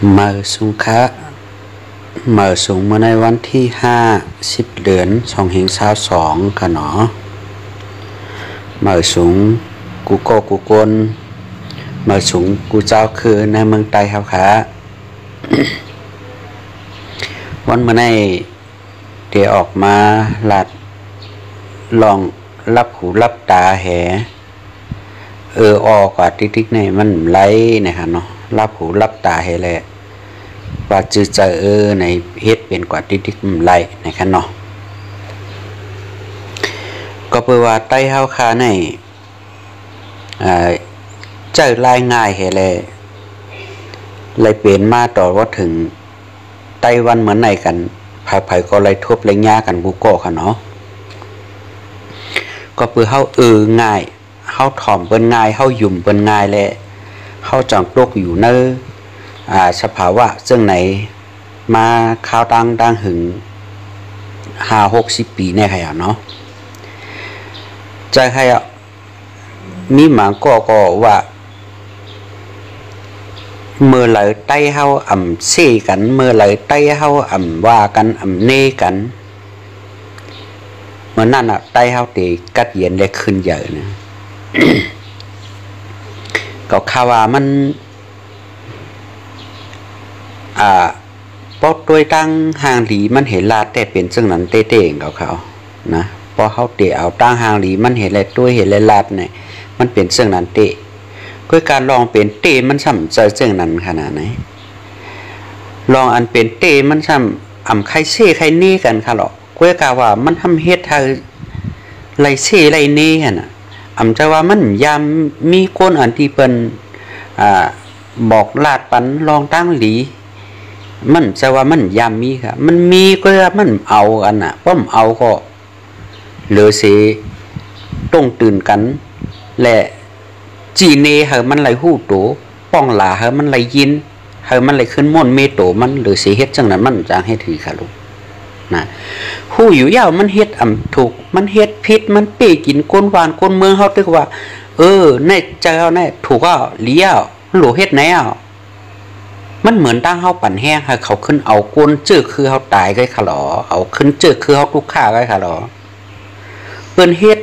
มาสุงคะมาสุงเมื่อในวันที่5 10 เดือน2522กันเนาะมาสุงกูโกกูกนมาสุงกูเจ้าคือในเมืองไต้ครับค่ะ วันเมื่อในเดี๋ยวออกมาลัดลองรับหูรับตาแหออกว่าติ๊กๆในมันไหลนะคะเนาะรับหูรับตาแหแหละว่าจื้อเจอในเฮ็ดเป็นกว่าติ๊กๆมันไหลนะคะเนาะก็เพื่อว่าใต้เฮาคาในเจอลายง่ายแหละเลยเปลี่ยนมาต่อว่าถึงไต้หวันเหมือนในกันไผก็เลยทบเลยยากันกูโก้ค่ะเนาะก็เพื่อเฮาง่ายเฮาถ่อมเปิ้นง่ายเฮายุ่มเปิ้นง่ายแหละเฮาจังตกอยู่ในสภาวะซึ่งไหนมาข้าวดังหึง5-60 ปีแน่ค่ะเนาะใจให้มีหมาก็ว่าเมื่อไหร่ใต้เฮาเซ่กันเมื่อไหร่ใต้เฮาว่ากันเน่กันเมื่อนั้นใต้เฮาตีกัดเย็นเลยขึ้นเยอะนะ ก็ข่าวว่ามันปอตัวตั้งห่างหลีมันเห็นลาดแต่เป็นซึ่งนั้นเต้ๆของเขานะพอเขาเตะเอาตั้งห่างหลีมันเห็นอะไรตัวเห็นอะไรลาดเนี่ยมันเป็นซึ่งนั้นเตะก็การลองเป็นเตะมันซ้ำเจอซึ่งนั้นขนาดไหนลองอันเป็นเตะมันซ้ำใครเซ่ใครเน่กันค่ะหรอกก็กล่าวว่ามันทำเฮ็ดให้ไรเซ่ไรเน่น่ะจะว่ามันยามมีคนอันที่เป็นบอกลาดปันลองตั้งหลีมันจะว่ามันยามมีค่ะมันมีก็มันเอากันน่ะป้อมเอาก็เหลือสิต้องตื่นกันและจีเนเฮมันไหลหู้โตป้องหลาเฮมันไหลยินเฮมันไหลขึ้นม่วนเมโตมันหรือสิเฮ็ดจังนั้นมันจางให้ถือค่ะลูกนะหู้อยู่ยาวมันเฮ็ดถูกมันเฮ็ดผิดมันเป้กินก้นหวานก้นเมืองเฮาตึกว่าในใจเฮาในถูกอ่ะเลี้ยวหลูเฮ็ดไหนอ่ะมันเหมือนตั้งเฮาปั่นแห้งให้เขาขึ้นเอาก้นเจอคือเฮาตายไกค่ะหรอเอาขึ้นเจอคือเฮาทุกข์ค่าไกค่ะหรอเปิ้นเฮ็ด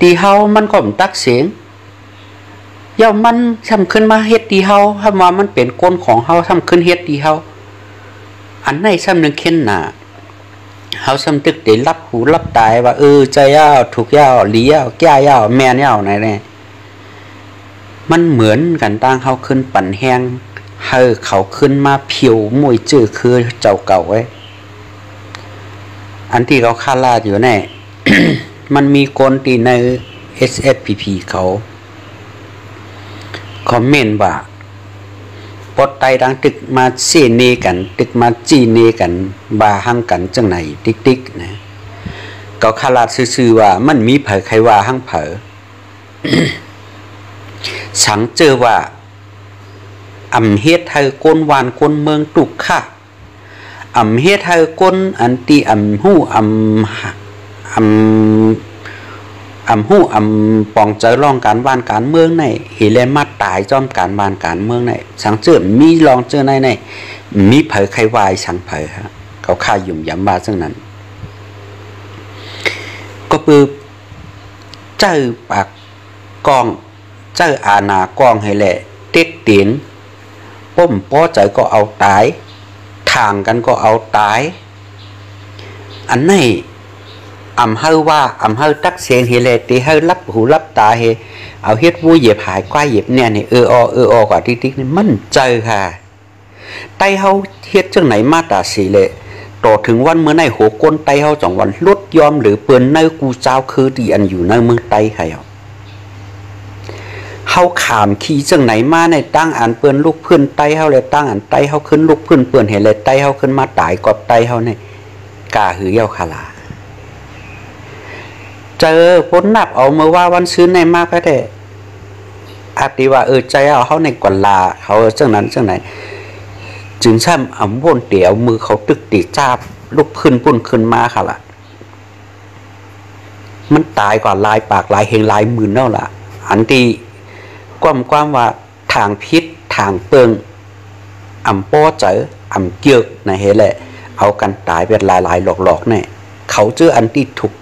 ตีเฮามันก็ตักเสียงย่ามันทำขึ้นมาเฮ็ดตีเฮาถ้าว่ามันเป็นก้นของเฮาทำขึ้นเฮ็ดตีเฮาอันไหนซ้ำนึงเข็นหน้าเฮาซ้ำตึกได้รับหูรับตายว่าใจยาวถูกยาวหลียาวแก้ยาวแม่นยาวไหนแน่มันเหมือนกันตั้งเฮาขึ้นปั่นแห้งเขาขึ้นมาเพียวมวยจื้อคือเจ้าเก่าไว้อันที่เขาคาดลาดอยู่แน่ มันมีคนที่ใน SSPP เขาคอมเมนต์ว่าปอดไตดังตึกมาเซเนกันตึกมาจีเนกันบาหังกันจังไหนติ๊กๆนะก็คาดลาดซื่อๆว่ามันมีเผยใครว่าหังเผย สังเจอว่าเฮ็ดให้ก้นหวานก้นเมืองตุกค่ะเฮ็ดให้ก้นอันตีหู้หู้ปองใจรองการบ้านการเมืองในเฮเลนมาตายจอมการบ้านการเมืองในสังเจอมีรองเจอในมีเผยใครวายสังเผยฮะเขาฆ่ายุ่มยำบาซึ่งนั้นก็ปือเจ้าปากกองเจ้าอาณากองให้แหละเต็ดเตียนป้มป้อใจก็เอาตายทางกันก็เอาตายอันไหนเฮาว่าเฮาตักเสียงเฮเลตีเฮารับหูรับตาเฮเอาเฮ็ดวูเหยียบหายกว่าเหยียบเนี่ยนี่กว่าติ๊กๆนี่มันเจอค่ะไตเฮาเฮ็ดจังไหนมาตาสีเลยต่อถึงวันเมื่อในหัวก้นไตเฮาจังวันลดยอมหรือเปิ้นในกูเจ้าคือที่อันอยู่ในเมืองไตค่ะเฮาขามขี่จังไหนมาในตั้งอันเปิ้นลูกเพื่อนไตเฮาเลยตั้งอันไตเฮาขึ้นลูกเพื่อนเปิ้นเห็นเลยไตเฮาขึ้นมาตายกอบไตเฮาเนี่ยกาหือเยาคาลาเจอพ้นนับเอาเมื่อว่าวันซื้อในมากก็ได้อาติว่าใจเอาเขาในกว่าลาเขาจังนั้นจังไหนจึงซ้ำวนเตี๋ยวมือเขาตึกตีจ้าบลูกขึ้นปุ่นขึ้นมาค่ะล่ะมันตายกว่าลายปากลายเฮงลายมือเน่าล่ะอันที่ความว่าทางพิษทางเปิง ป้อเจอเกี่ยวนะเฮแหละเอากันตายเป็นหลายๆหลอกๆเนี่ยเขาเจออันที่ถูก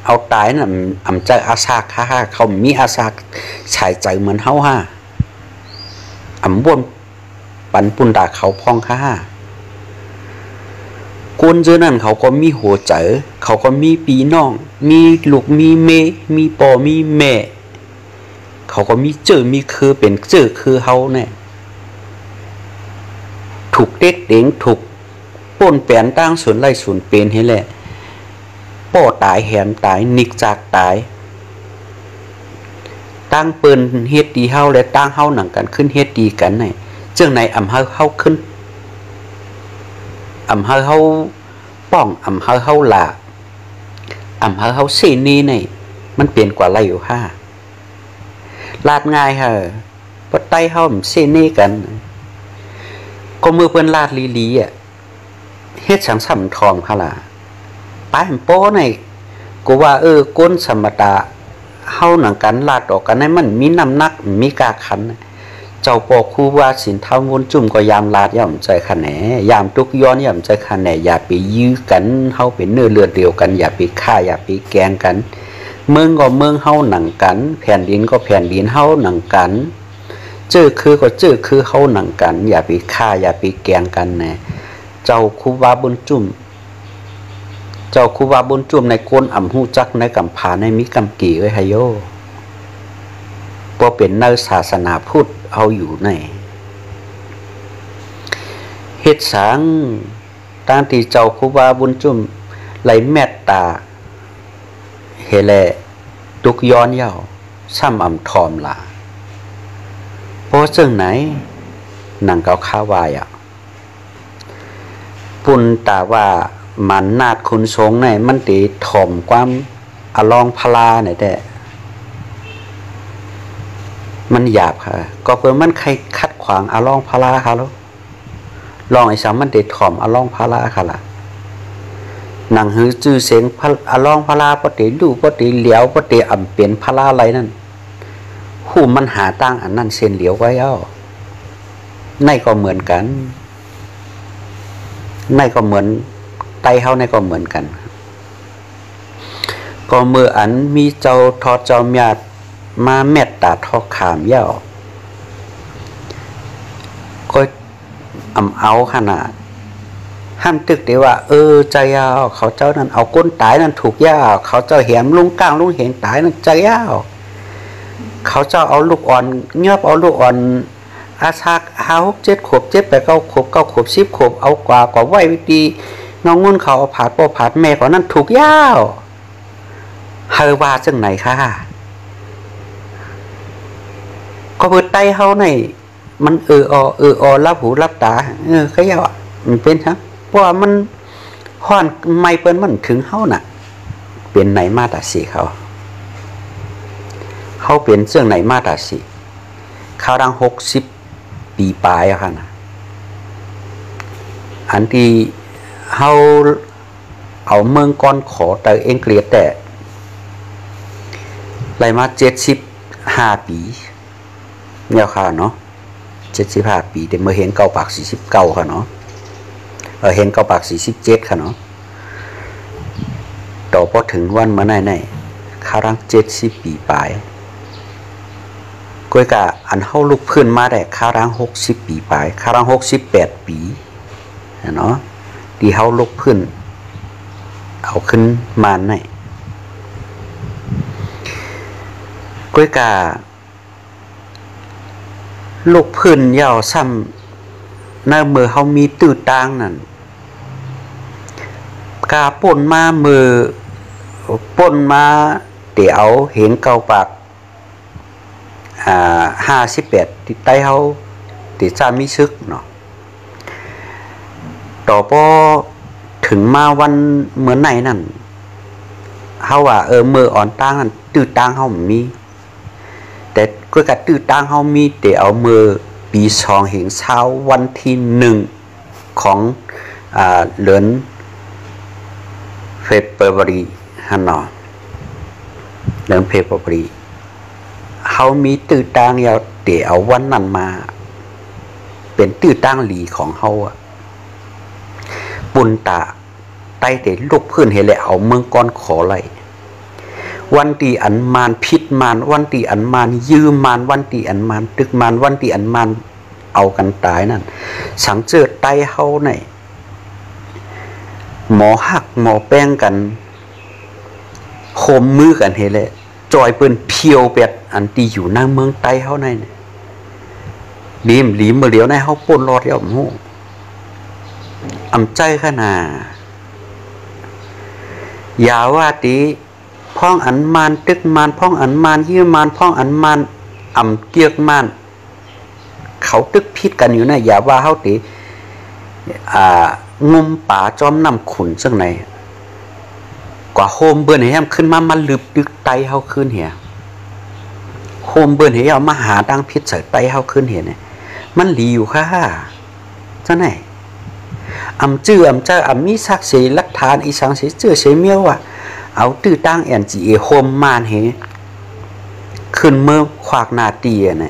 เอาตายน่ะเจออาซากฮ่าเขามีอาซากฉายใจเหมือนเฮาฮ่าบนปันปุ่นดาเขาพองฮ่าคนเจอนั่นเขาก็มีหัวใจเขาก็มีปีน้องมีลูกมีเมมีปอมีแม่เขาก็มีเจอมีคือเป็นเจอคือเฮาเนี่ยถูกเด็กเด้งถูกป่นแปลนตั้งส่วนไล่ส่วนเป็นให้แหละป้อตายแหมตายนิกจากตายตั้งเปิ้นเฮ็ดดีเฮาและตั้งเฮาหนังกันขึ้นเฮ็ดดีกันไหนเจ้าไหนเฮาขึ้นเฮาป้องเฮาลาเฮาเสนีนี่มันเปลี่ยนกว่าไรอยู่ฮ่าลาดง่ายเหรอปะไตเฮาเสนีกันก็มือเปิ้นลาดลีอ่ะเฮ็ดสังสัมทองค่ะล่ะป้ายโป้นี่กูว่าก้นสมตาเฮาหนังกันลาดออกกันให้มันมีน้ำหนักมีกาขันเจ้าปอกครูว่าสินเท่าวนจุ่มก็ยามลาดย่อมใจคะแนยามทุกย้อนย่อมใจคะแนอย่าไปยื้อกันเฮาเป็นเนื้อเลือดเดียวกันอย่าไปฆ่าอย่าไปแกงกันเมืองก็เมืองเฮาหนังกันแผ่นดินก็แผ่นดินเฮาหนังกันเจอคือก็เจอคือเฮาหนังกันอย่าไปฆ่าอย่าไปแกงกันแน่เจ้าครูว่าบนจุ่มในก้นหู้จักในกำพาในมิกำกี่ไว้ให้โยบ่เป็นในศาสนาพุทธเอาอยู่ในเฮ็ดสังตั้งที่เจ้าครูบาบุญจุ่มไหลเมตตาเฮแลทุกย้อนเย้าซ้ำทอมล่ะเพราะซึ่งไหนหนังเกาข้าวายปุ่นตาว่ามันนาดคุณทรงในมันตีถ่อมความอลองพลาเนี่ยแต่มันหยาบค่ะก็เพื่อมันใครคัดขวางอลองพลาค่ะแล้วลองไอ้สามมันตีถ่อมอลองพลาค่ะล่ะหนังหือจื้อเสียงอลองพลาปฏิดูปฏิเหลียวปฏิเปลี่ยนพลาอะไรนั่นหูมันหาตั้งอันนั้นเส้นเหลียวไว้ในก็เหมือนกันในก็เหมือนไตเฮาในก็เหมือนกันก็เมื่ออันมีเจ้าทอดเจ้าญาติมาเมตตาทอขามเย้าก็เอาขนาดห้ามตึกได้ว่าใจยาวเขาเจ้านั้นเอาก้นตายนั้นถูกย่าเขาเจ้าแหมลุงก้างลุงเห็นตายนั้นใจยาวเขาเจ้าเอาลูกอ่อนเงียบเอาลูกอ่อนอาชัก6 7 ขวบ7 8 9 ขวบ9 ขวบ10 ขวบเอากว่าไว้วิธีน้องงุ่นเขาเอาผาดพ่อผาดแม่ของนั้นถูกย่าเฮาว่าจังไหนค่ะก็เปิดไตเฮาในมันอรับหูรับตาเขาเยาะมันเป็นครับเพราะว่ามันห้อนไม่เปิ้นมันถึงเฮาน่ะเป็นไหนมาตาสีเขาเป็นเสื่องไหนมาตาสีเขาดัง60 ปีปลายค่ะนะอันที่เฮาเอาเมืองก้อนขอแต่เองเกลียดแต่ไหลมา75 ปีเนี่ยค่ะเนาะ75 ปีแต่เมื่อเห็น9 ปาก 49ค่ะเนาะเห็น9 ปาก 47ค่ะเนาะต่อพอถึงวันเมื่อไหนข้ารัง70 ปีปลายก้อยกะอันเฮาลุกพื้นมาได้ข้ารัง60 ปีปลายข้ารัง68 ปีเนาะที่เฮาลุกพื้นเอาขึ้นมาไหนก้อยกะลูกพื้นยาวซ้ำในมือเฮามีตื้อต่างนั่นกาป่นมามือป่นมาเดี๋ยวเห็น9 ปาก58ที่ใต้เฮาที่จะมีซึกเนาะต่อพอถึงมาวันเหมือนไหนนั่นเฮาว่ามืออ่อนต่างนั่นตื้อต่างเฮามีแต่ก็กะตื้อต่างเฮามีแต่เอามือปี2เห็นเช้าวันที่1ของเดือนเฟบรุรีหั่นเนาะเดือนเฟบรุรีเฮามีตื้อต่างยาวแต่เอาวันนั้นมา เป็นตื้อตั้งหลีของเฮาอะปุนตาไต้เตลุกพื้นเฮเลยเอาเมืองก้อนขอไหลวันตีอันมานพิษมานวันตีอันมานยืมมานวันตีอันมานตึกมานวันตีอันมานเอากันตายนั่นสังเจอไต้เฮาในหมอหักหมอแป้งกันโคมมือกันเฮเลยจอยเปิ้นเพียวเป็ดอันตีอยู่หน้าเมืองไต้เฮาในลีมเมื่อเดียวในเฮาป่นรอดแล้วโหอำใจขนาดอย่าว่าตีพ้องอันมานตึกมานพ้องอันมานยืมมานพ้องอันมานเกียกมานเขาตึกพิษกันอยู่นะอย่าว่าเฮาตีงมป่าจอมน้ำขุนซึ่งไหนกว่าโฮมเบิ่นให้มขึ้นมาลึบดึกไตเฮาขึ้นเหี่ยโฮมเบิ่นให้เอามาหาดังพิษใส่ไตเฮาขึ้นเหี่ยเนี่ยมันหลีอยู่ค่ะจังไหนจื้อเจ้ามีศักดิ์ศรีหลักฐานอีสังสิเจื้อเสเมียวอ่ะเอาตื้อตั้งNGAโฮมมานเฮขึ้นเมื่อขวากนาตีอ่ะไหน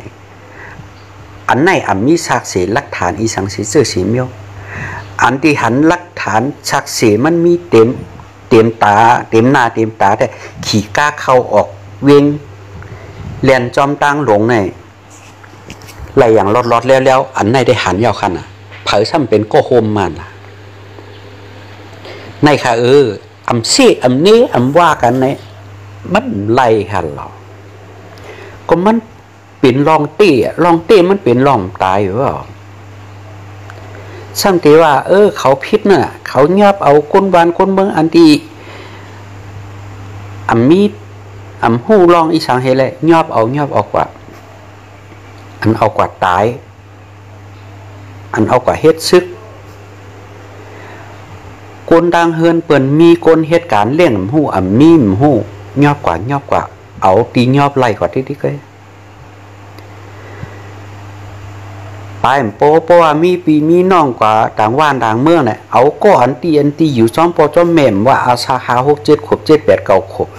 อันไหนมีศักดิ์ศรีหลักฐานอีสังสิเจื้อเสเมียวอันที่หันหลักฐานศักดิ์ศรีมันมีเต็มตาเต็มหน้าเต็มตาแต่ขี่ก้าเข้าออกเวงเรียนจอมตั้งหลงในไหลอย่างรอดแล้วอันไหนได้หันยาวคันอ่ะเผยซ้ำเป็นก็โฮมมันล่ะในค่ะซี่นี้ว่ากันในมันไล่ค่ะเราก็มันเป็นลองเต้มันเป็นลองตายอยู่ว่าซ้ำตีว่าเขาพิษน่ะเขาเงียบเอาคนบ้านคนเมืองอันที่มีหู้ลองอีสังเฮเลยเงียบเอากว่าอันเอากว่าตายอันเอากว่าเฮ็ดซึกคนดังเฮือนเปิ่นมีคนเหตุการณ์เลี้ยงหู้มีหู้ยอบกว่าเอาตียอบไล่กว่าที่เคยไปโปว่ามีปีมีน้องกว่าต่างว่านต่างเมืองเนี่ยเอาก็อันตีอยู่ซ้อมปอจอมแม่มว่าอาชาหา6 7 ขวบ7 8 9 ขวบ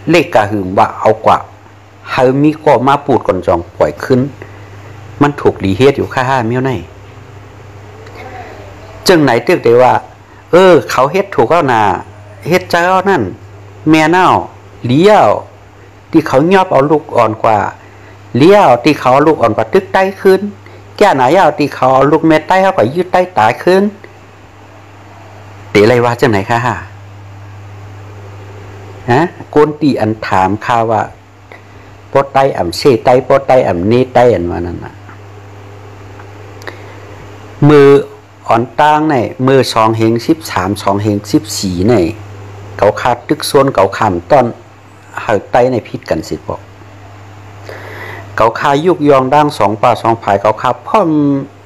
เลขกะหึมว่าเอากว่าเฮามีก็มาปูดก่อนจองปล่อยขึ้นมันถูกดีเฮ็ดอยู่ค่า5เมียวในจึงไหนตึกได้ว่าเขาเฮ็ดถูกแล้วนะเฮ็ดเจ้านั่นแม่เน่าเลี้ยวที่เขายอบเอาลูกอ่อนกว่าเลี้ยวที่เขาลูกอ่อนกว่าตึกใต้ขึ้นแก่ไหนเอาที่เขาลูกแม่ใต้เขาก็ยืดใต้ตายขึ้นตีอะไรว่าจังไหนคะฮะคนตีอันถามข้าว่าปอไตเสไตปอไตเนไตอันว่านั่นน่ะมืออ่อนตั้งในมือ2 เฮง 13 2 เฮง 14ในเขาคาดตึกส่วนเขาขามต้นหายไตในพิษกันสิบอกเขาคายุกยองดัง2 ป่า 2 ผายเขาคาพ่อม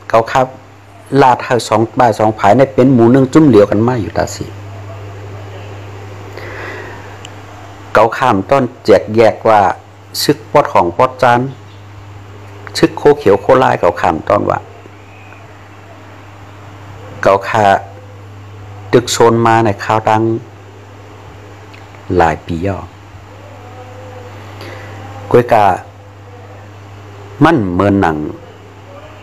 เขาคาลาดหาย2 ป่า 2 ผายในเป็นหมู1จุ่มเหลียวกันมาอยู่ตาสิเขาขามต้นแจกแยกว่าซึกปอดของปอดจานซึกโคเขียวโคลายเขาขามต้นว่าเกาคาตึกโซนมาในข่าวดังหลายปีย่อก้อยกามันเหมือนหนัง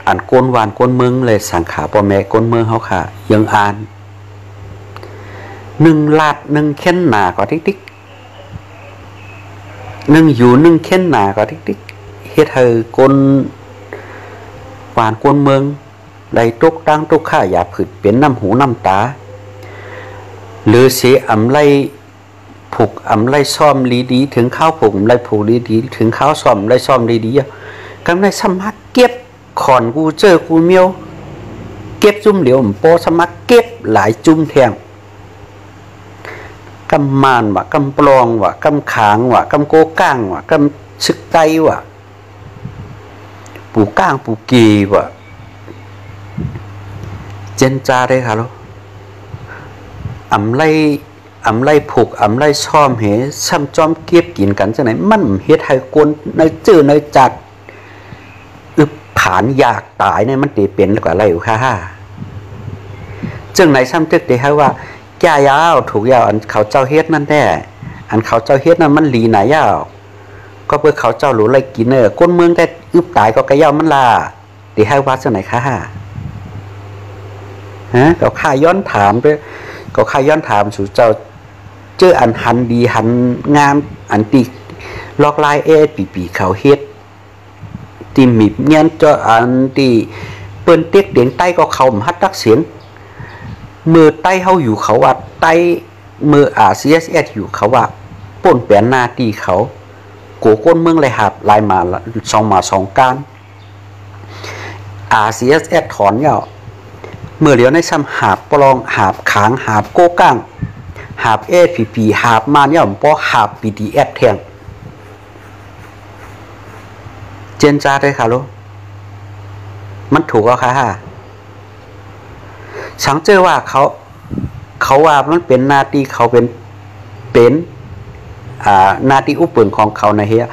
อันโกนวานโกนเมืองเลยสังขาพ่อแม่โกนเมืองเขาค่ะยังอ่าน1 ลาด 1 เข็นหนาก็ติ๊ก1อยู่1 เข็นหนาก็ติ๊กเฮ็ดให้โกนวานโกนเมืองได้ตกตั้งตกข้าอย่าผืดเป็นน้ำหูน้ำตาหรือเสียไรผูกไรซ่อมดีถึงข้าวผูกไรผูกดีถึงข้าวซ่อมไรซ่อมดีกำไรสมัครเก็บขอนกูเจอกูเมียวเก็บจุ่มเหลียวโปสมัครเก็บหลายจุ่มแทงกำมานว่ะกำปลองว่ะกำขางว่ะกำโกก้างว่ะกำซึกไตว่ะปูก้างปูกีว่ะเจนจาได้ค่ะลูกไรผูกไรซ่อมเหซ้ำจอมเก็บกินกันจังไหนมันเฮ็ดให้คนในจื้อในจัดผานอยากตายเนี่ยมันตีเป็นแล้วก็อะไรอยู่ค่ะจังไหนซ้ำตึกได้ให้ว่าแก่ยาวถูกยาวอันเขาเจ้าเฮ็ดนั่นแน่อันเขาเจ้าเฮ็ดนั่นมันหลีหนายาวก็เพื่อเขาเจ้าหรูไรกินก้นเมืองแต่ตายก็กระยาวมันลาตีให้ว่าจังไหนค่ะ ฮะก็ข้าย้อนถามด้วยก็ข้าย้อนถามสู่เจ้าเจออันหันดีหันงามอันตีลอกลายปีเขาเฮ็ดตีมีเงี้ยเจ้าอันตีเปิ้นเต็กเดียงใต้ก็เขาฮัดตักเสียงมือใต้เขาอยู่เขาว่าใต้มือCSS อยู่เขาว่าป่นแปลนหน้าตีเขาโกก้นเมืองเลยหาบลายมาสองการCSS ถอนเนาะเมื่อเดี๋ยวในซ้ำหาบปลองหาบขางหาบโก้ก้างหาบAPPหาบมาเนี่ยเพราะหาบ PDF แทงเจนจ้าได้ค่ะลูกมันถูกแล้วค่ะฉันเจอว่าเขาว่ามันเป็นหน้าที่เขาเป็นหน้าที่อุปนของเขาในเฮีย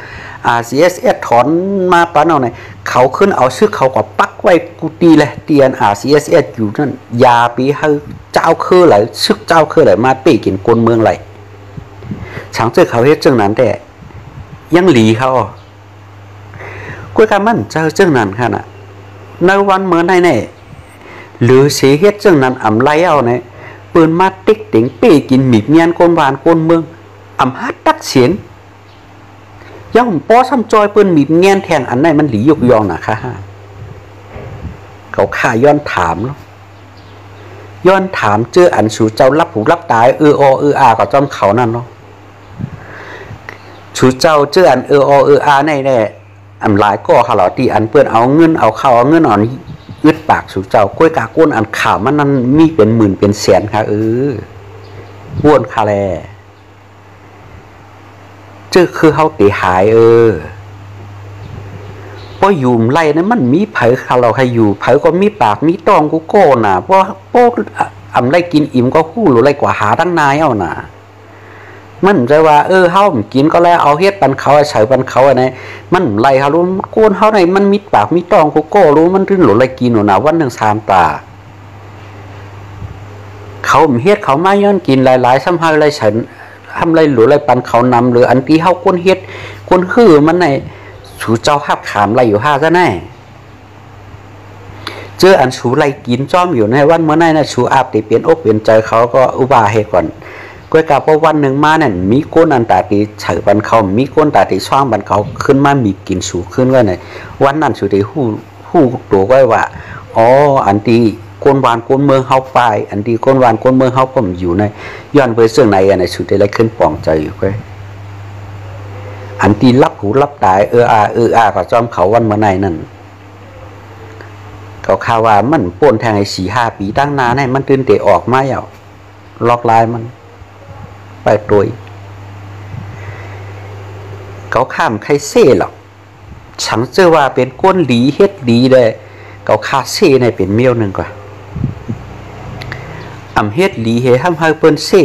CSS ถอนมาปะเอาไหนเขาขึ้นเอาชื่อเขาก็ปักไว้กูตีเลยเตียนCSS อยู่นั่นยาปีให้เจ้าคือไหลซึกเจ้าคือไหลมาปีกินกลเมืองไหลฉันเจอเขาเฮ็ดจังนั้นแต่ยังหลีเขากุยการมันเจอจังนั้นค่ะน่ะในวันเมื่อไหร่หรือเสียเฮ็ดจังนั้นอ่ำไรเอาเนี่ยปืนมาติ๊กติ๋งปีกินหมีเมียนกลวานกลเมืองอ่ำฮัดตักเสียงย่อมป้อซ้ำจอยปืนหมีเงี้ยนแทงอันไหนมันหลียกยองนะคะเขาข่าย้อนถามเนาะย้อนถามเจออันสูเจ้ารับหูรับตายก็จอมเขานั่นเนาะสูเจ้าเจออันในอันหลายก็เขาหล่อตีอันเปื้อนเอาเงินเอาข้าวเอาเงินอ่อนอึดปากสูเจ้าก้วยกาก้นอันข่าวมันนั่นมีเป็นหมื่นเป็นแสนค่ะบ้วนคาแลเจอคือเขาตีหายเพราะอยู่ไรนั้นมันมีเผยเขาเราใครอยู่เผยก็มีปากมีตองกูโก้น่ะเพราะโป๊กอ่ำไรกินอิ่มก็คู่หรือไรกว่าหาตั้งนายเอาน่ะมันจะว่าเฮากินก็แล้วเอาเฮ็ดปันเขาใส่ปันเขาอะไรมันไรเขารู้โกนเขาไหนมันมีปากมีตองกูโก้รู้มันถึงหรือไรกินหนูน่ะวันหนึ่ง3 ตาเขาเฮ็ดเขามาย้อนกินหลายๆซ้ำหาอะไรใส่ทำไรหรือไรปันเขานำหรืออันที่เขาก้นเฮ็ดก้นคือมันในสูเจ้าหับขามไรอยู่5ซะแน่เจออันสูไรกินจ้อมอยู่ในวันเมื่อไหร่นะสูอาบติเปลี่ยนอกเปลี่ยนใจเขาก็อุบาเหตุก่อนก้อยกาเพราะวันหนึ่งมาเนี่ยมีก้นอันตาตีเฉยบันเขามีก้นตาตีช่องบันเขาขึ้นมามีกินสูขึ้นไว้เนี่ยวันนั้นสูตีหู้ตัวไว้ว่าอันที่ก้นวานก้นเมืองเขาไปอันที่ก้นวานก้นเมืองเขาผมอยู่ในย้อนไปเสื่องในอันไหนสูตีอะไรขึ้นปองใจอยู่ไว้อันที่รับหูรับตายก็จอมเขาวันเมื่อไหร่นั่นเขาข่าวว่ามันป่นแทงไอ้4-5 ปีตั้งนานให้มันตื่นเตะออกมาแล้วล็อกลายมันไปโดยเขาข้ามใครเซ่หรอกฉันเชื่อว่าเป็นก้นหลีเฮ็ดดีเลยเขาคาเซ่ในเป็นเมียวหนึ่งกว่าเฮ็ดหลีเฮห้ามให้เปิ้นเซ่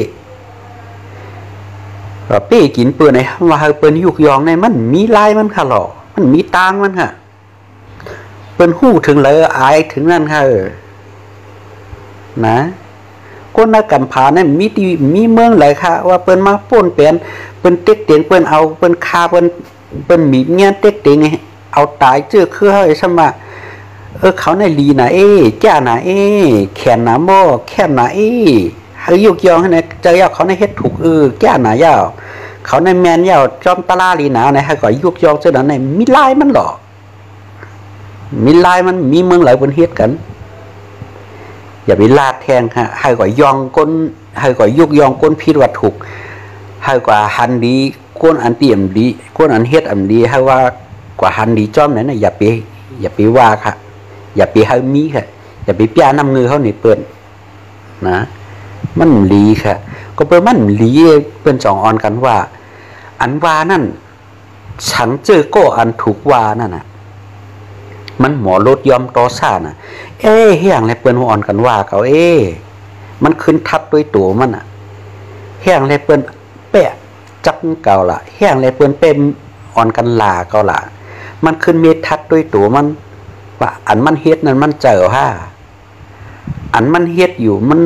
ก็เป้กินเปิ้นในว่าให้เปิ้นยุกยองในมันมีลายมันค่ะหรอมันมีตางมันค่ะเปิ้นหู้ถึงเลยอายถึงนั่นค่ะนะคนนักกำพาเนี่ยมีเมืองหลายค่ะว่าเปิ้นมาป่นเปลี่ยนเปิ้นเต็กเตียงเปิ้นเอาเปิ้นคาเปิ้นมีเงี้ยเต็กเตียงเอาตายเจอคือเฮ้ยใช่ไหมเขาในลีน่ะแก่น่ะแขนน่ะหม้อแค่น่ะให้ยุกยองให้เนี่ยเจอยาเขาในเฮ็ดถูกแก่น่ะยาวเขาในแมนยาวจอมตะลาลีน่ะในให้ก่อยุกยองเจ้านั้นในมีลายมันหรอมีลายมันมีเมืองหลายบนเฮ็ดกันอย่าไปลาดแทงฮะให้ก่อยองก้นให้ก่อยุกยองก้นพิษวัตถุให้กว่าหันดีก้นอันเตี่ยมดีก้นอันเฮ็ดอันดีให้ว่ากว่าหันดีจอมนั้นน่ะอย่าไปว่าค่ะอย่าไปให้มีค่ะอย่าไปป้าน้ำเงือเขานี่เปิ้นนะมันลีค่ะก็เปิ้นมันลีเปิ้นสองออนกันว่าอันว่านั่นฉันเจอก็อันถูกว่านั่นน่ะมันหมอลดยอมต่อซ่าน่ะเฮียงเลยเปิ้นอ่อนกันว่าเขามันขึ้นทับด้วยตัวมันน่ะเฮียงเลยเปิ้นแปะจับเก่าล่ะเฮียงเลยเปิ้นเป็นอ่อนกันลาเก่าล่ะมันขึ้นเมทัดด้วยตัวมันว่าอันมันเฮ็ดนั้นมันเจออันมันเฮ็ดอยู่มัน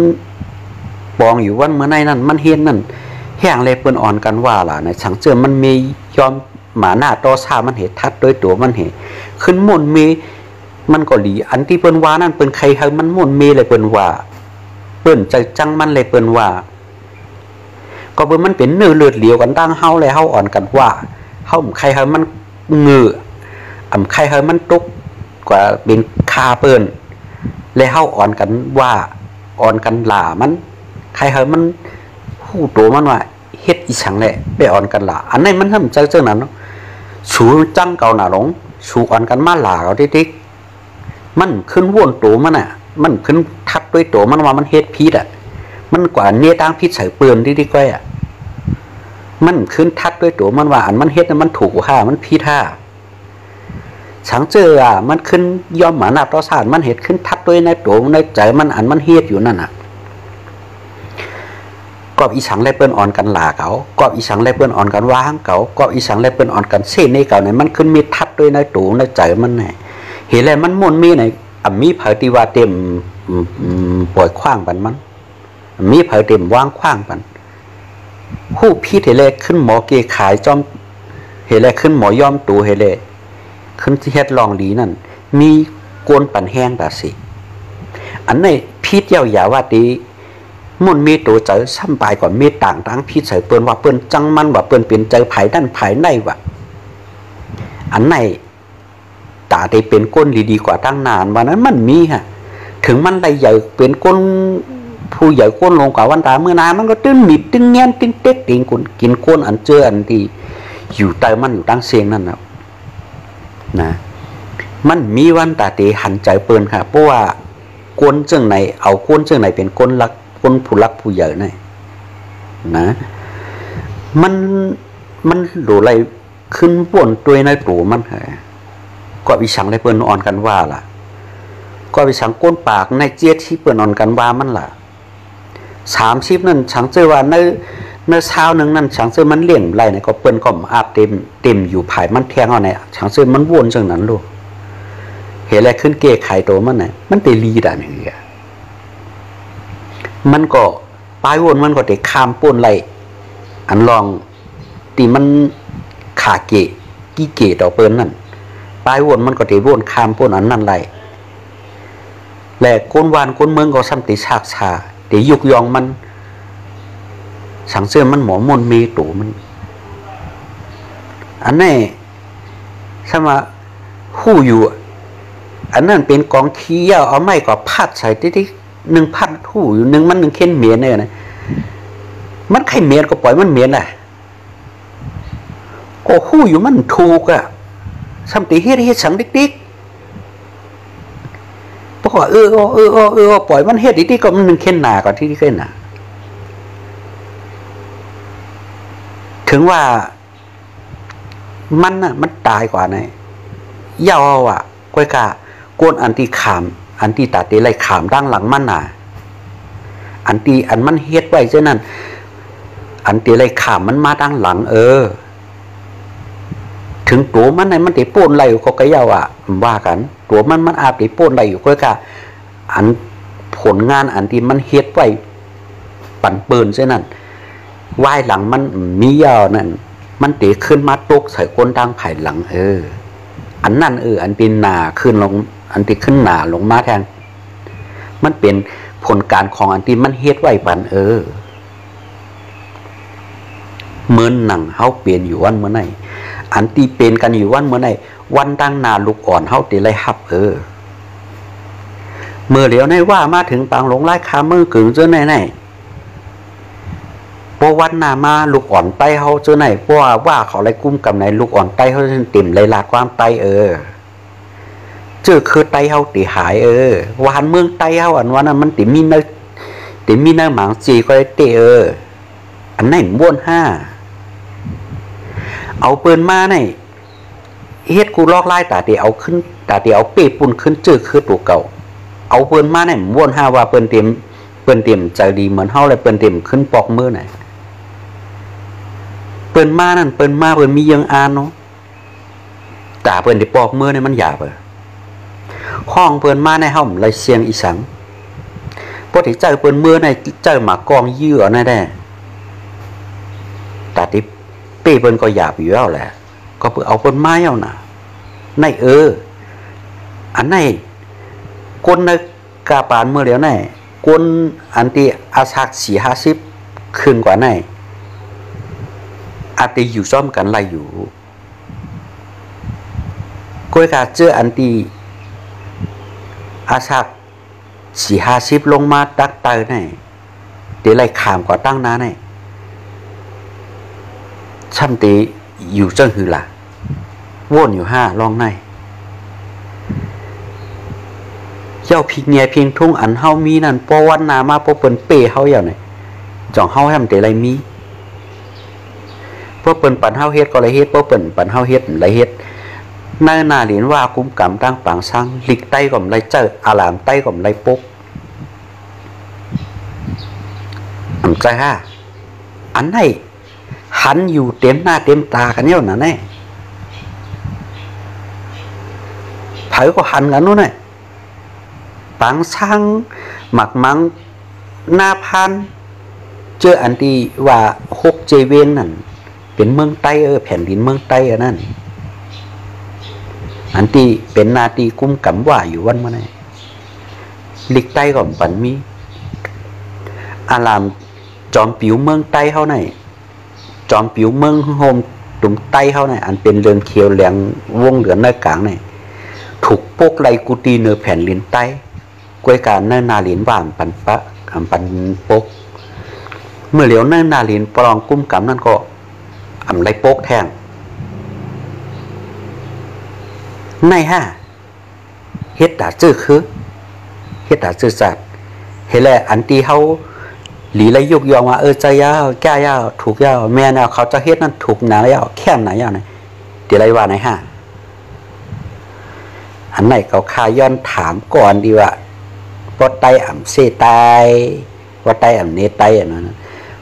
ปองอยู่วันเมื่อไหร่นั่นมันเฮ็ดนั่นแห้งเลยเปิ้นอ่อนกันว่าล่ะในสังเจอมันมียอมหมาหน้าต่อซ่ามันเฮ็ดทัดด้วยตัวมันเฮ็ดขึ้นม่วนมีมันก็หลีอันที่เปิ้นว่านั่นเปิ้นใครให้มันม่วนมีเลยเปิ้นว่า เปิ้นใจจังมันเลยเปิ้นว่าก็เปิ้นมันเป็นเนื้อเลือดเหลียวกันตั้งเฮาเลยเฮาอ่อนกันว่าเฮาใครเฮามันเงือใครเฮามันตุกกว่าเป็นคาเปิ้นเลยเฮาอ่อนกันว่าอ่อนกันหล่ามันใครเฮามันฮู้โตมันว่าเฮ็ดอีฉังแหละไปอ่อนกันหล่าอันนี้มันทำใจจังนั้นเนาะชูจังเก่าหน้าหลงชูอ่อนกันมาหล่าเอาติ๊กมันขึ้นวนโตมันน่ะมันขึ้นทัดด้วยโตมันว่ามันเฮ็ดพิษอ่ะมันกว่าเนื้อตั้งพิษใส่เปื้อนที่ก้อยอ่ะมันขึ้นทัดด้วยโตมันว่าอันมันเฮ็ดน่ะมันถูกค่ามันพิษท่าฉังเจออ่ะมันขึ้นยอมหมาหน้าต่อสารมันเฮ็ดขึ้นทัดด้วยในโตในใจมันอันมันเฮ็ดอยู่นั่นน่ะกอบอีฉังและเปิ้นอ่อนกันหลาเก่ากอบอีฉังและเปิ้นอ่อนกันว้างเก่ากอบอีฉังและเปิ้นอ่อนกันเส้นในเก่าเนี่ยมันขึ้นมีทัดด้วยในโตในใจมันไงเห็นแล้วมันม่วนมีไหนมีเผยตีว่าเต็มปล่อยขว้างปันมันมีเผยเต็มว่างขว้างปันผู้พีเห็นแล้วขึ้นหมอเกขายจอมเห็นแล้วขึ้นหมอย่อมตูเห็นแล้วขึ้นที่เฮ็ดลองดีนั่นมีโกนปั่นแห้งแบบสิอันในพีเจ้าอย่าว่าดีมุ่นมีตัวเจอซ้ำปลายก่อนมีต่างทั้งพีใส่เปิ้นว่าเปิ้นจังมันว่าเปิ้นเป็นเจอไผ่ด้านไผ่ในว่ะอันในตาได้เป็นก้นดีกว่าตั้งนานวันนั้นมันมีฮะถึงมันได้ใหญ่เป็นก้นผู้ใหญ่ก้นลงกว่าวันตาเมื่อนานมันก็ตึ้งมีดตึ้งเงี้ยตึ้งเต็กติงคนกินก้นอันเจออันที่อยู่ใต้มันอยู่ตั้งเสียงนั่นนะมันมีวันตาเตหันใจเปิ้นค่ะเพราะว่าก้นเจ้าไหนเอาก้นเจ้าไหนเป็นก้นรักก้นผู้รักผู้ใหญ่นี่นะมันหลุดอะไรขึ้นป่วนตัวในตัวมันเหรอก็วิชังได้เปิ้นอ่อนกันว่าล่ะก็วิชังก้นปากในเจี๊ยที่เปิ้นอ่อนกันว่ามันล่ะ30นั่นฉังเจอว่าในเช้านึงนั่นฉังเจอมันเลี้ยงไรเนี่ยก็เปิ้นก็อาบเต็มอยู่ภายมันแทงเอาเนี่ยฉังเจอมันวนจังนั้นลูกเห็นอะไรขึ้นเกะไข่โตมันน่ะมันเตลีด่าอย่างเงี้ยมันก็ปลายวนมันก็ได้ข้ามป่นไรอันลองตีมันขาเกะกี้เกะต่อเปิ้นนั่นปลายวนมันก็ได้วนข้ามป่นอันนั่นไรแหละก้นวานก้นเมืองก็ซ้ำติฉากชาเดี๋ยวยุกยองมันสังเสริมมันหมอมนเมตูมันอันนี้สมาหู้อยู่อันนั้นเป็นกองขี้ยาวเอาไม้ก็พัดใส่ที่หนึ่งพัดหู้อยู่หนึ่งมันหนึ่งเข็นเมียนเนี่ยนะมันใครเมียนก็ปล่อยมันเมียนแหละก็หู้อยู่มันถูกอะสัมติเฮ็ดสังดิ๊กเพราะว่าปล่อยมันเฮ็ดดิ๊กก็มันหนึ่งเข็นหนาก่อนที่เข็นหนาถึงว่ามันน่ะมันตายกว่านะยาวอ่ะก้อยกาโกนอันที่ขามอันที่ตัดที่ไรขามด้านหลังมันน่ะอันมันเฮ็ดไว้เช่นนั้นอันที่ไรขามมันมาด้านหลังถึงตัวมันในมันติป่นไรอยู่ก็ยาวอ่ะว่ากันตัวมันอาบติป่นไรอยู่ก้อยกาอันผลงานอันที่มันเฮ็ดไว้ปั่นเปินเช่นนั้นวายหลังมันมียาวนั่นมันเตะขึ้นมาตกใส่ก้นดังไผ่หลังอันนั่นอันเป็นหนาขึ้นลงอันที่ขึ้นหนาลงมาแทนมันเป็นผลการของอันที่มันเฮ็ดไว้ปันเหมือนหนังเฮาเปลี่ยนอยู่วันเมื่อไหร่อันที่เป็นกันอยู่วันเมื่อไหร่วันตั้งนาลูกอ่อนเฮาเตะไรฮับเมื่อเดี๋ยวในว่ามาถึงปางหลงไล่คามือกึ่งเจอไหนพอวันนามาลูกอ่อนไตเขาเจอไหนเพราะว่าเขาไรกุ้มกับไหนลูกอ่อนไตเขาเต็มไรลาดความไตเจอคือไตเขาติหายวานเมืองไตเขาอันวันนั้นมันติมีเนื้อหมางจีก็ได้เตอันไหนม้วน5เอาเปิ้นมาไหนเฮ็ดกูลอกไล่ตาเดียวเอาขึ้นตาเดียวเอาเป้ปุ่นขึ้นเจอคือตัวเก่าเอาเปิ้นมาไหนม้วน5ว่าเปิ้นเต็มใจดีเหมือนเฮาเลยเปิ้นเต็มขึ้นปอกมือไหนเปิ้นมานั่นเปิ้นมียังอ่านเนาะตาเปิ้นได้ปอกมือเนี่ยมันหยาบห้องเปิ้นมาในเฮาเลยเสียงอีสังพอที่เจอเปิ้นมือในเจอหมากองเยื่อนั่นแหละตาที่เป้เปิ้นก็หยาบอยู่แล้วแหละก็เปิ้นเอาเปิ้นมาเอาน่ะในอันไหนคนในกาปานเมื่อเดี๋ยวไหนก กวนอันที่อาศัก4-50คืนกว่าไหนอาจจะอยู่ซ้อมกันไรอยู่ก้อยกาเจออันที่อาศัก4-50ลงมาตักเตอไหนเดี๋ยวไรขามกว่าตั้งน้าไหนช่ำตีอยู่จังหือล่ะวนอยู่5ลองในเจ้าพิงเงียพิงทุ่งอันเฮามีนั่นปอวันนามาปอเปิ้นเป้เฮาอย่างไหนจ่องเฮาแฮมแต่ไรมีปอเปิ้นปันเฮาเฮ็ดก็ไรเฮ็ดปอเปิ้นปันเฮาเฮ็ดไรเฮ็ดในหน้าเหรียญว่าคุ้มกำตั้งปางสร้างหลีกใต้ก่อมไรเจออารามใต้ก่อมไรปกใจฮะอันไหนหันอยู่เต็มหน้าเต็มตากันเนี่ยน่ะแน่เผยก็หันกันนู้นน่ะปางสร้างหมักมังหน้าพันเจออันที่ว่า6เจเวนนั่นเป็นเมืองใต้แผ่นดินเมืองใต้อันนั้นอันที่เป็นนาทีกุ้มกำว่าอยู่วันมาไหนลิกใต้ก่อนปันมีอารามจอมผิวเมืองใต้เขาไหนจอมผิวเมืองโฮมตุ่มใต้เขาไหนอันเป็นเรืองเขียวเหลืองวงเหลืองในกลางไหนถูกปกไรกุตีเนื้อแผ่นลิ้นใต้กวยการเนื้อนาลิ้นว่านปันปะปันปกเมื่อเหลียวเนื้อนาลิ้นปลองกุ้มกำนั่นก็ไรปกแทงในเฮ็ดตาจื้อคือเฮ็ดตาจื้อสัตว์เฮ็ดแหละอันที่เขาหลีไรยุกยองว่าใจยาวแก้ยาวถูกยาวแม่เนี่ยเขาจะเฮ็ดนั่นถูกหนายาวแคบหนายาวเนี่ยเดี๋ยวไรว่าไหนอันไหนเขาคาย้อนถามก่อนดีว่าพอไตเสไตพอไตเนไตอันนั้น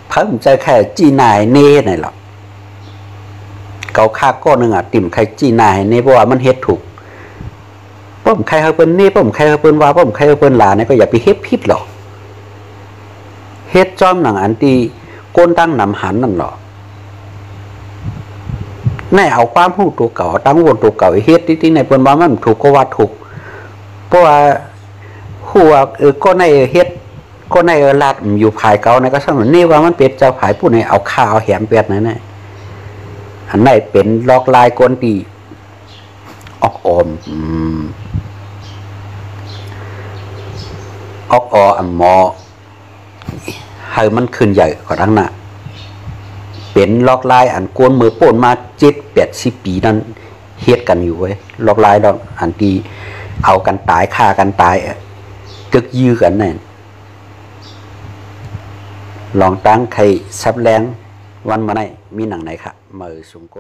เพิ่มใจแค่จีนายเน่ไหนหรอกเขาฆ่าก้อนหนึ่งติ่มใครจีนายเน่เพราะว่ามันเฮ็ดถูกป้อมใครเขาเป็นเน่ป้อมใครเขาเป็นว่าป้อมใครเขาเป็นหลานเนี่ยก็อย่าไปเฮ็ดพิษหรอกเฮ็ดจอมหนังอันตีก้นตั้งนำหันนั่นหรอในเอาความหู้ตัวเก่าตั้งวนตัวเก่าเฮ็ดที่ในเป็นว่ามันถูกก็ว่าถูกเพราะว่าหัวก็ในเฮ็ดก็ในลาดอยู่ภายเก่าในก็สมนี่ว่ามันเป็นเจ้าภายผู้ในเอาข้าวแหมเป็ดนั่นแหละอันไหนเป็นลอกลายกวนตีออกอมออกอัมมอให้มันขึ้นใหญ่กว่าทั้งน่ะเป็นลอกลายอันกวนมือป่นมา7-80 ปีนั้นเฮ็ดกันอยู่เว้ยลอกลายดอกอันที่เอากันตายฆ่ากันตายตึกยื้อกันนั่นลองตั้งใครซับแรงวันมาไหนมีหนังไหนครับมือสูงโก